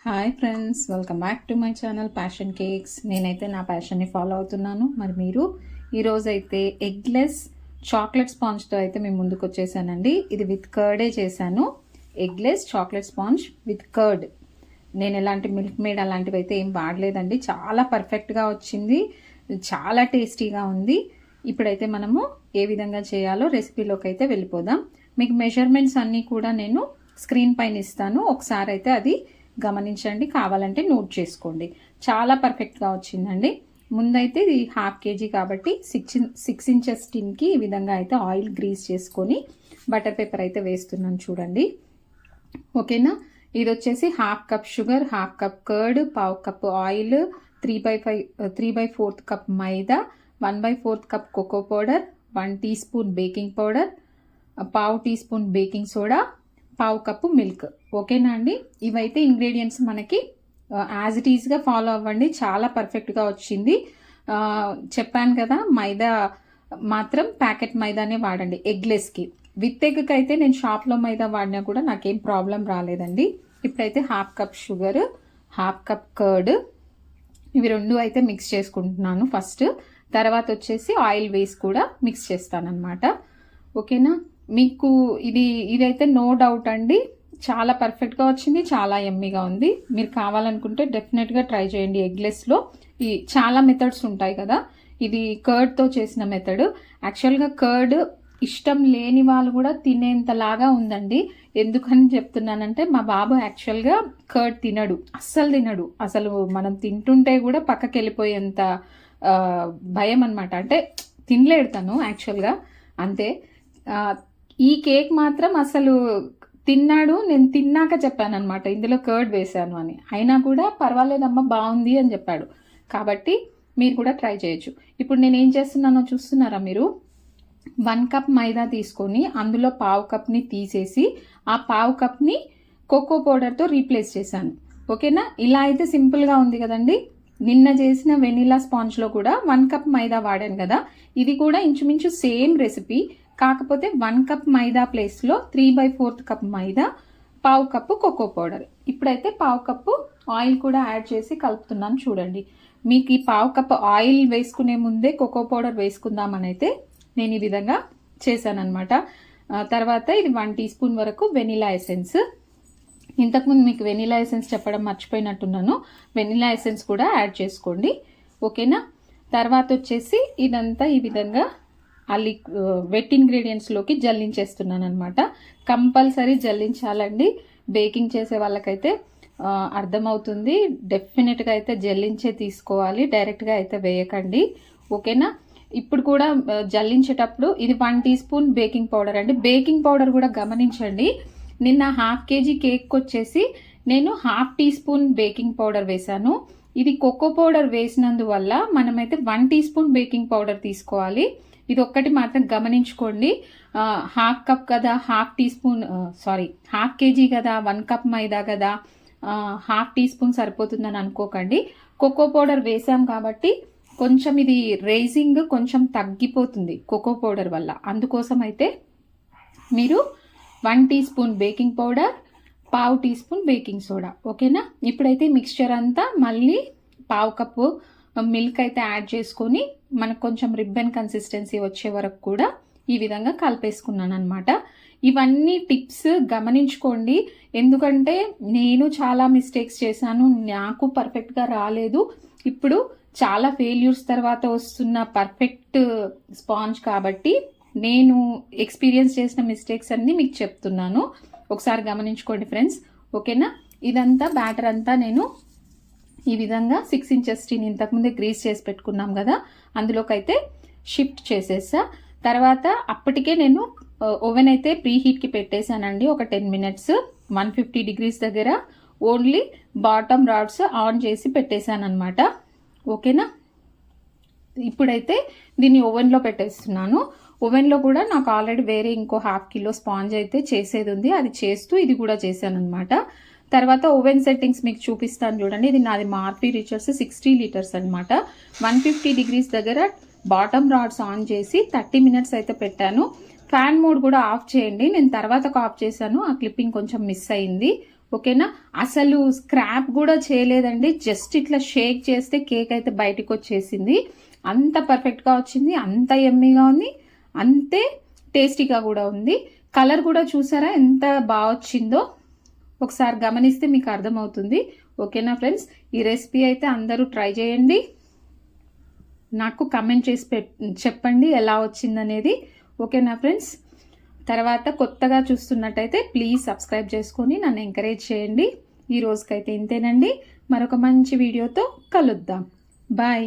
Hi friends, welcome back to my channel passion cakes. నేనైతే నా ప్యాషన్ని follow అవుతున్నాను. మరి మీరు ఈరోజైతే ఎగ్లెస్ చాక్లెట్ స్పాంజ్తో అయితే మేము ముందుకు వచ్చేసానండి. ఇది విత్ కర్డే చేశాను. Eggless chocolate sponge with curd. నేను ఎలాంటి మిల్క్ మేడ్ అలాంటివి అయితే ఏం వాడలేదండి. చాలా పర్ఫెక్ట్గా వచ్చింది, చాలా టేస్టీగా ఉంది. ఇప్పుడైతే మనము ఏ విధంగా చేయాలో రెసిపీలోకి అయితే వెళ్ళిపోదాం. మీకు మెజర్మెంట్స్ అన్నీ కూడా నేను స్క్రీన్ పైన ఇస్తాను, ఒకసారి అయితే అది గమనించండి, కావాలంటే నోట్ చేసుకోండి. చాలా పర్ఫెక్ట్గా వచ్చిందండి. ముందైతే ఇది 1/2 kg కాబట్టి 6 inches టిన్కి ఈ విధంగా అయితే ఆయిల్ గ్రీస్ చేసుకొని బటర్ పేపర్ అయితే వేస్తున్నాను చూడండి. ఓకేనా. ఇది వచ్చేసి 1/2 cup sugar, 1/2 cup curd, 1/2 cup oil, 3/4 cup maida, 1/4 cup cocoa powder, 1 teaspoon baking powder, 1/2 teaspoon baking soda, 1/2 cup milk. ఓకేనా అండి. ఇవైతే ఇంగ్రీడియంట్స్ మనకి యాజ్ ఇట్ ఈజ్గా ఫాలో అవ్వండి. చాలా పర్ఫెక్ట్గా వచ్చింది. చెప్పాను కదా, మైదా మాత్రం ప్యాకెట్ మైదానే వాడండి ఎగ్లెస్కి. విత్ ఎగ్కి అయితే నేను షాప్లో మైదా వాడినా కూడా నాకేం ప్రాబ్లం రాలేదండి. ఇప్పుడైతే 1/2 cup షుగర్, 1/2 cup కర్డ్, ఇవి రెండు అయితే మిక్స్ చేసుకుంటున్నాను ఫస్ట్. తర్వాత వచ్చేసి ఆయిల్ వేసి కూడా మిక్స్ చేస్తానన్నమాట. ఓకేనా. మీకు ఇదైతే నో డౌట్ అండి, చాలా పర్ఫెక్ట్గా వచ్చింది, చాలా యమ్మీగా ఉంది. మీరు కావాలనుకుంటే డెఫినెట్గా ట్రై చేయండి. ఎగ్లెస్లో ఈ చాలా మెథడ్స్ ఉంటాయి కదా, ఇది కర్డ్తో చేసిన మెథడ్. యాక్చువల్గా కర్డ్ ఇష్టం లేని వాళ్ళు కూడా తినేంతలాగా ఉందండి. ఎందుకని చెప్తున్నానంటే, మా బాబు యాక్చువల్గా కర్డ్ తినడు, అస్సలు తినడు. అసలు మనం తింటుంటే కూడా పక్కకి వెళ్ళిపోయేంత భయం అనమాట. అంటే తినలేడు తను యాక్చువల్గా, అంతే. ఈ కేక్ మాత్రం అసలు తిన్నాడు. నేను తిన్నాక చెప్పాను అనమాట, ఇందులో కర్డ్ వేసాను అని. అయినా కూడా పర్వాలేదమ్మా, బాగుంది అని చెప్పాడు. కాబట్టి మీరు కూడా ట్రై చేయొచ్చు. ఇప్పుడు నేను ఏం చేస్తున్నానో చూస్తున్నారా మీరు? 1 cup మైదా తీసుకొని అందులో 1/2 cupని తీసేసి ఆ 1/2 cupని కోకో పౌడర్తో రీప్లేస్ చేశాను. ఓకేనా. ఇలా అయితే సింపుల్గా ఉంది కదండి. నిన్న చేసిన వెనిలా స్పాంజ్లో కూడా 1 cup మైదా వాడాను కదా, ఇది కూడా ఇంచుమించు సేమ్ రెసిపీ. కాకపోతే 1 cup మైదా ప్లేస్లో 3/4 cup మైదా, 1/2 cup కోకో పౌడర్. ఇప్పుడైతే 1/2 cup ఆయిల్ కూడా యాడ్ చేసి కలుపుతున్నాను చూడండి. మీకు ఈ 1/2 cup ఆయిల్ వేసుకునే ముందే కోకో పౌడర్ వేసుకుందామని అయితే నేను ఈ విధంగా చేశానమాట. తర్వాత ఇది 1 teaspoon వరకు వెనిలా ఎసెన్స్. ఇంతకుముందు మీకు వెనిలా ఎసెన్స్ చెప్పడం మర్చిపోయినట్టున్నాను, వెనిలా ఎసెన్స్ కూడా యాడ్ చేసుకోండి. ఓకేనా. తర్వాత వచ్చేసి ఇదంతా ఈ విధంగా వెట్ ఇంగ్రీడియంట్స్లోకి జల్లించేస్తున్నాను అనమాట. కంపల్సరీ జల్లించాలండి. బేకింగ్ చేసే వాళ్ళకైతే అర్థమవుతుంది. డెఫినెట్గా అయితే జల్లించే తీసుకోవాలి, డైరెక్ట్గా అయితే వేయకండి. ఓకేనా. ఇప్పుడు కూడా జల్లించేటప్పుడు ఇది 1 teaspoon బేకింగ్ పౌడర్ అండి. బేకింగ్ పౌడర్ కూడా గమనించండి. నిన్న 1/2 kg కేక్ వచ్చేసి నేను 1/2 teaspoon బేకింగ్ పౌడర్ వేశాను. ఇది కోకో పౌడర్ వేసినందువల్ల మనమైతే 1 teaspoon బేకింగ్ పౌడర్ తీసుకోవాలి. ఇది ఒక్కటి మాత్రం గమనించుకోండి. 1/2 cup కదా, 1/2 kg కదా, 1 cup మైదా కదా, 1/2 teaspoon సరిపోతుందని అనుకోకండి. కోకో పౌడర్ వేసాం కాబట్టి కొంచెం ఇది రైజింగ్ కొంచెం తగ్గిపోతుంది కోకో పౌడర్ వల్ల. అందుకోసం అయితే మీరు 1 teaspoon baking powder, 1/2 teaspoon baking soda. ఓకేనా. ఇప్పుడైతే మిక్స్చర్ అంతా మళ్ళీ 1/2 cup మిల్క్ అయితే యాడ్ చేసుకొని మనకు కొంచెం రిబ్బన్ కన్సిస్టెన్సీ వచ్చే వరకు కూడా ఈ విధంగా కలిపేసుకున్నాను అనమాట. ఇవన్నీ టిప్స్ గమనించుకోండి, ఎందుకంటే నేను చాలా మిస్టేక్స్ చేశాను, నాకు పర్ఫెక్ట్గా రాలేదు. ఇప్పుడు చాలా ఫెయిల్యూర్స్ తర్వాత వస్తున్న పర్ఫెక్ట్ స్పాంజ్ కాబట్టి నేను ఎక్స్పీరియన్స్ చేసిన మిస్టేక్స్ అన్ని మీకు చెప్తున్నాను. ఒకసారి గమనించుకోండి ఫ్రెండ్స్. ఓకేనా. ఇదంతా బ్యాటర్ అంతా నేను ఈ విధంగా 6 inches టీని ఇంతకుముందే గ్రీస్ చేసి పెట్టుకున్నాం కదా, అందులోకి అయితే షిఫ్ట్ చేసేసా. తర్వాత అప్పటికే నేను ఓవెన్ అయితే ప్రీ హీట్కి పెట్టేశానండి. ఒక 10 minutes 150 degrees దగ్గర ఓన్లీ బాటమ్ రాడ్స్ ఆన్ చేసి పెట్టేశాను అనమాట. ఓకేనా. ఇప్పుడైతే దీన్ని ఓవెన్లో పెట్టేస్తున్నాను. ఓవెన్లో కూడా నాకు ఆల్రెడీ వేరే ఇంకో 1/2 kg స్పాంజ్ అయితే చేసేది ఉంది, అది చేస్తూ ఇది కూడా చేశాను అనమాట. తర్వాత ఓవెన్ సెట్టింగ్స్ మీకు చూపిస్తాను చూడండి. ఇది నాది మార్ఫీ రిచర్స్ 60 liters అనమాట. 150 degrees దగ్గర బాటమ్ రాడ్స్ ఆన్ చేసి 30 minutes అయితే పెట్టాను. ఫ్యాన్ మోడ్ కూడా ఆఫ్ చేయండి. నేను తర్వాత ఆఫ్ చేశాను, ఆ క్లిప్పింగ్ కొంచెం మిస్ అయింది. ఓకేనా. అసలు స్క్రాప్ కూడా చేయలేదండి, జస్ట్ ఇట్లా షేక్ చేస్తే కేక్ అయితే బయటకు వచ్చేసింది. అంత పర్ఫెక్ట్గా వచ్చింది, అంత ఎమ్మీగా ఉంది, అంతే టేస్టీగా కూడా ఉంది. కలర్ కూడా చూసారా ఎంత బాగా వచ్చిందో, ఒకసారి గమనిస్తే మీకు అర్థమవుతుంది. ఓకేనా ఫ్రెండ్స్, ఈ రెసిపీ అయితే అందరూ ట్రై చేయండి, నాకు కమెంట్ చేసి చెప్పండి ఎలా వచ్చిందనేది. ఓకేనా ఫ్రెండ్స్, తర్వాత కొత్తగా చూస్తున్నట్టయితే ప్లీజ్ సబ్స్క్రైబ్ చేసుకొని నన్ను ఎంకరేజ్ చేయండి. ఈ రోజుకైతే ఇంతేనండి, మరొక మంచి వీడియోతో కలుద్దాం. బాయ్.